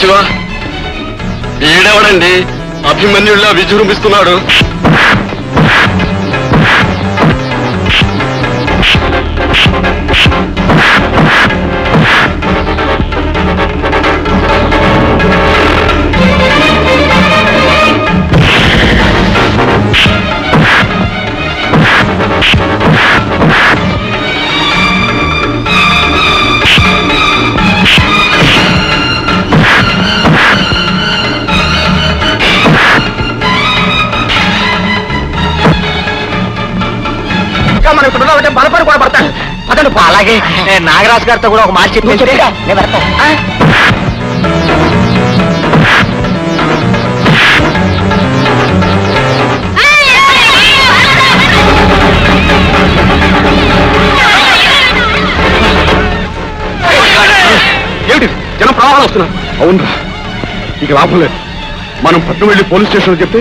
శివ ఈడెవడండి అభిమన్యుల్లా విజృంభిస్తున్నాడు? మనం ఇప్పుడు బలపడి కూడా పడతాను. అతను అలాగే నాగరాజు గారితో కూడా ఒక మాట చెప్పి ఏమిటి జనం ప్రవాహాలు వస్తున్నారు? అవునరా, ఇక లాభం లేదు. మనం పట్టు వెళ్ళి పోలీస్ స్టేషన్ చెప్తే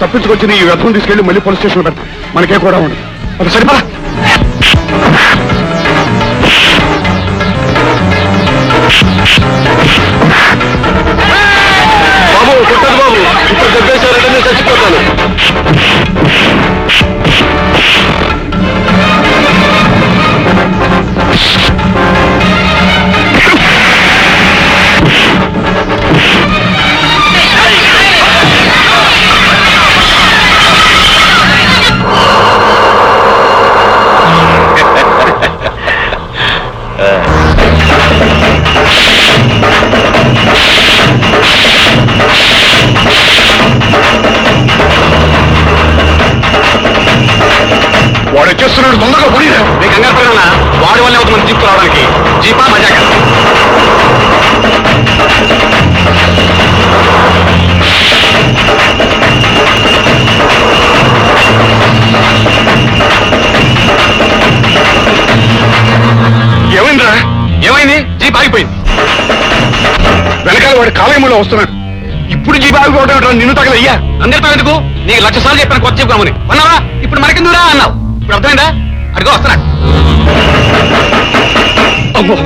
తప్పించుకొచ్చి ఈ వ్యర్థం తీసుకెళ్లి మళ్ళీ పోలీస్ స్టేషన్ పెడతాం. మనకే కూడా ఉండదు. అది సరిపడా. బాబు కొట్టదు బాబు, ఇప్పుడు దెబ్బేశారంటే నేను చచ్చిపోతాను. వాడు వచ్చేస్తున్నాడు, తొందరగా పోనీ. నేను కంగారు పడినా వాడి వల్లే అవుతుంది జీప్ రావడానికి. జీపా మజాక. ఏమైందిరా? ఏమైంది? జీప్ ఆగిపోయింది. వెనకాల వాడి కాలయములో వస్తున్నాడు. ఇప్పుడు జీప్ ఆగిపోవడం నిన్ను తగలయ్యా. అందరితో ఎందుకు? నీకు 1,00,000 సార్లు చెప్పాను కొత్త చెప్పుకోమని. అన్నావా? ఇప్పుడు మనకెందుకురా అన్నావు. ఇప్పుడు అర్థమైందా? అడిగో వస్తున్నాడు. అమ్మో,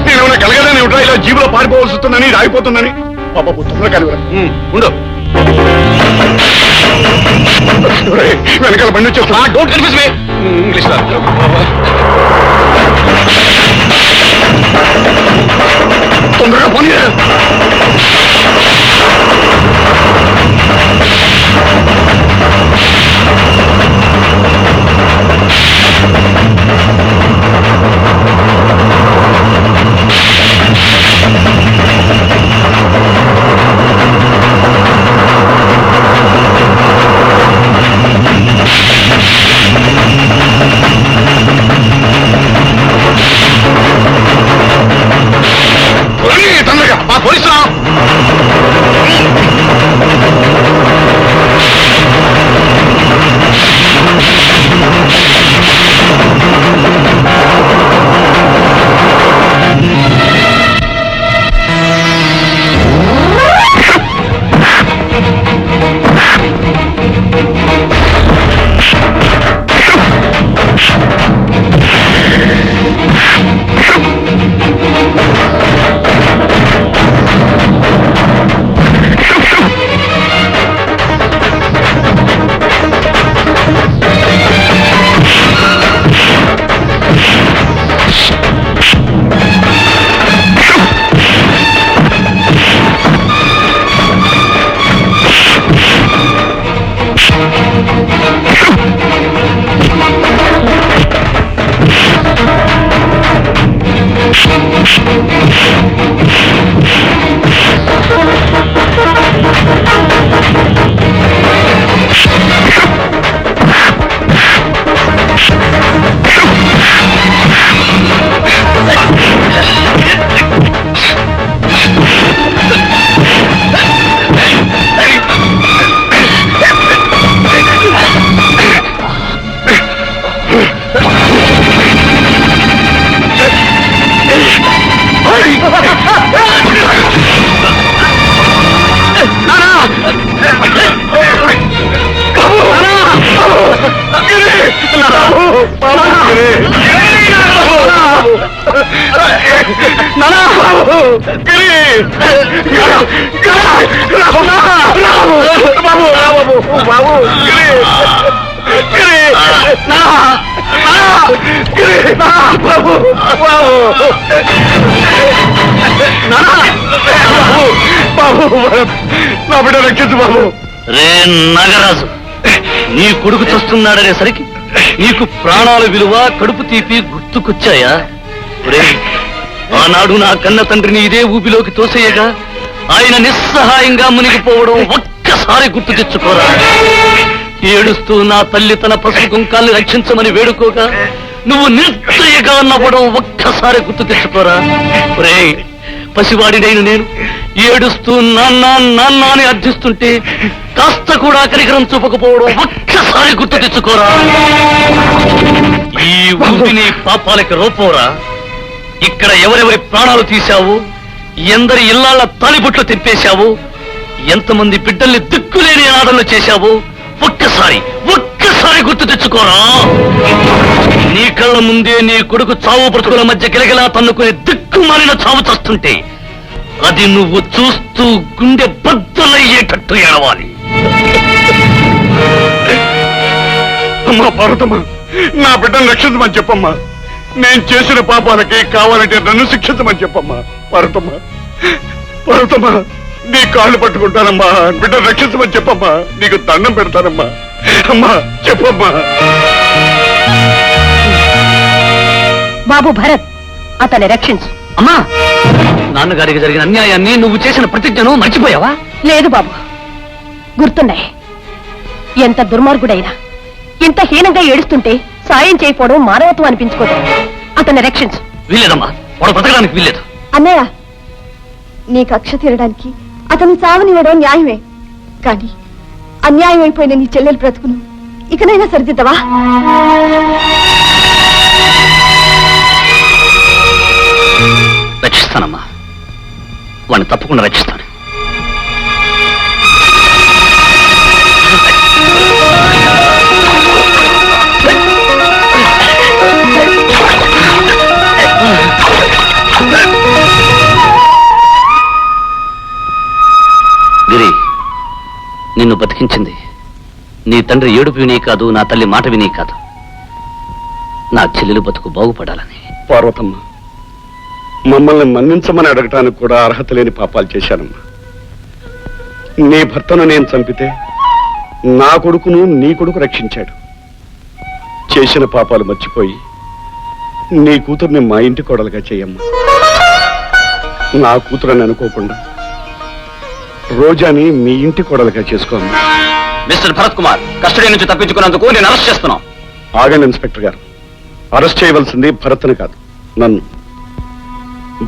నేనేమన్నా కలగదని ఉంటా? ఇలా జీబులో పారిపోవాల్సి వస్తుందని, రాయిపోతుందని. బాబు తొందరగా కలిగిరా. ఉండు. వెనకాల బండి వచ్చేస్తా. Don't confuse me. ఇంగ్లీష్ రా. తొందరగా పోనీ. తొందరగా మా పోలీసు. నానా బాబు నా బిడ్డ రక్షించు బాబు. రే నాగరాజు, నీ కొడుకు చస్తున్నాడనేసరికి నీకు ప్రాణాల విలువ కడుపు తీపి గుర్తుకొచ్చాయా? ఒరేయ్, ఆనాడు నా కన్న తండ్రిని ఇదే ఊపిలోకి తోసేయగా ఆయన నిస్సహాయంగా మునిగిపోవడం ఒక్కసారి గుర్తు తెచ్చుకోరా. ఏడుస్తూ నా తల్లి తన పసుపు కుంకాల్ని రక్షించమని వేడుకోగా నువ్వు నిర్దయగా నవ్వడం ఒక్కసారి గుర్తు తెచ్చుకోరా. ఒరేయ్, పసివాడినైన నేను ఏడుస్తూ నాన్న నాన్న అని అర్థిస్తుంటే కాస్త కూడా కనికరం చూపకపోవడం ఒక్కసారి గుర్తు తెచ్చుకోరా. ఈ ఊపి నీ పాపాలకి రూపంరా. ఇక్కడ ఎవరెవరి ప్రాణాలు తీశావు, ఎందరి ఇళ్లాళ్ళ తాలిబొట్లు తెంపేశావు, ఎంతమంది బిడ్డల్ని దిక్కులేని ఆటలు చేశావు ఒక్కసారి గుర్తు తెచ్చుకోరా. నీ కళ్ళ ముందే నీ కొడుకు చావు బ్రతుకుల మధ్య గిలగిలా తన్నుకుని దిక్కుమాలిన చావు చస్తుంటే అది నువ్వు చూస్తూ గుండె బద్దలయ్యేటట్టు ఏడవాలి. అమ్మా పార్వతమ్మ, నా బిడ్డను రక్షించమని చెప్పమ్మా. నేను చేసిన పాపాలకి కావాలంటే నన్ను శిక్షించమని చెప్పమ్మా. పార్వతమ్మ, నీ కాళ్ళు పట్టుకుంటానమ్మా. బిడ్డను రక్షించమని చెప్పమ్మా. నీకు దండం పెడతానమ్మా. అమ్మా చెప్పమ్మా. బాబు భరత్, అతన్ని రక్షించు. అమ్మా, నాన్నగారికి జరిగిన అన్యాయాన్ని నువ్వు చేసిన ప్రతిజ్ఞను మర్చిపోయావా? లేదు బాబు, గుర్తున్నాయి. ఎంత దుర్మార్గుడైనా ఇంత హీనంగా ఏడుస్తుంటే సాయం చేయకపోవడం మానవత్వం అనిపించుకోదు. అతన్ని రక్షించు. వీల్లేదమ్మా, వాడు బ్రతకడానికి వీల్లేదు. అన్నయ్య, నీ కక్ష తీరడానికి అతను చావనివ్వడం న్యాయమే, కానీ అన్యాయం అయిపోయిన నీ చెల్లెలు బ్రతుకును ఇకనైనా సరిదిద్దవా? రక్షిస్తానమ్మా, వాడిని తప్పకుండా రక్షిస్తాను. గిరి, నిన్ను బతికించింది నీ తండ్రి ఏడుపు విని కాదు, నా తల్లి మాట విని కాదు, నా చెల్లెలు బతుకు బాగుపడాలని. పార్వతమ్మ, మమ్మల్ని మన్నించమని అడగటానికి కూడా అర్హత లేని పాపాలు చేశానమ్మా. నీ భర్తను నేను చంపితే నా కొడుకును నీ కొడుకు రక్షించాడు. చేసిన పాపాలు మర్చిపోయి నీ కూతుర్ని మా ఇంటి కోడలుగా చేయమ్మా. నా కూతురని అనుకోకుండా రోజాని మీ ఇంటి కోడలుగా చేసుకోమ్మా. మిస్టర్ భరత్ కుమార్, కస్టడీ నుంచి తప్పించుకున్నందుకు నేను అరెస్ట్ చేస్తున్నాం. ఆగండి ఇన్స్పెక్టర్ గారు, అరెస్ట్ చేయవలసింది భరత్ని కాదు, నన్ను.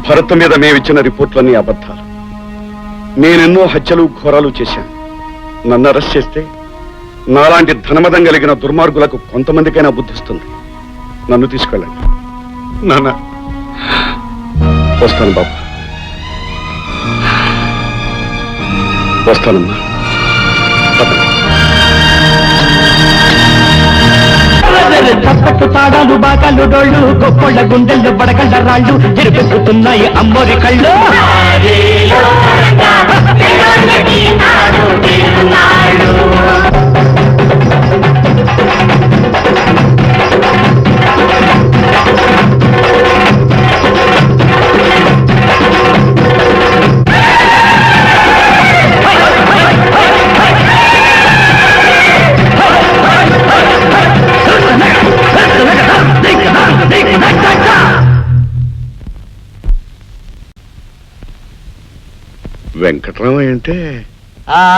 భరత్ మీద మేమిచ్చిన రిపోర్ట్లన్నీ అబద్ధాలు. నేనెన్నో హత్యలు ఘోరాలు చేశాను. నన్ను అరెస్ట్ చేస్తే నాలాంటి ధనమదం కలిగిన దుర్మార్గులకు కొంతమందికైనా బుద్ధిస్తుంది. నన్ను తీసుకెళ్ళండి. నాన్న, వస్తాను బాబు, వస్తానమ్మా. చప్పట్టు తాడాలు బాగాలు డోళ్ళు గొప్పళ్ళ గుండెల్లో బడగళ్ళ రాళ్ళు ఎరుపెక్కుతున్నాయి అమ్మోరి కళ్ళు. వెంకట్రామయ్య అంటే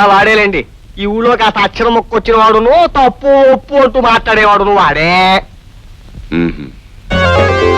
వాడేలేండి. ఈ ఊళ్ళో కాస్త అక్షరం మొక్కొచ్చిన వాడును, తప్పు ఒప్పు అంటూ మాట్లాడేవాడును వాడే. మ్మ్.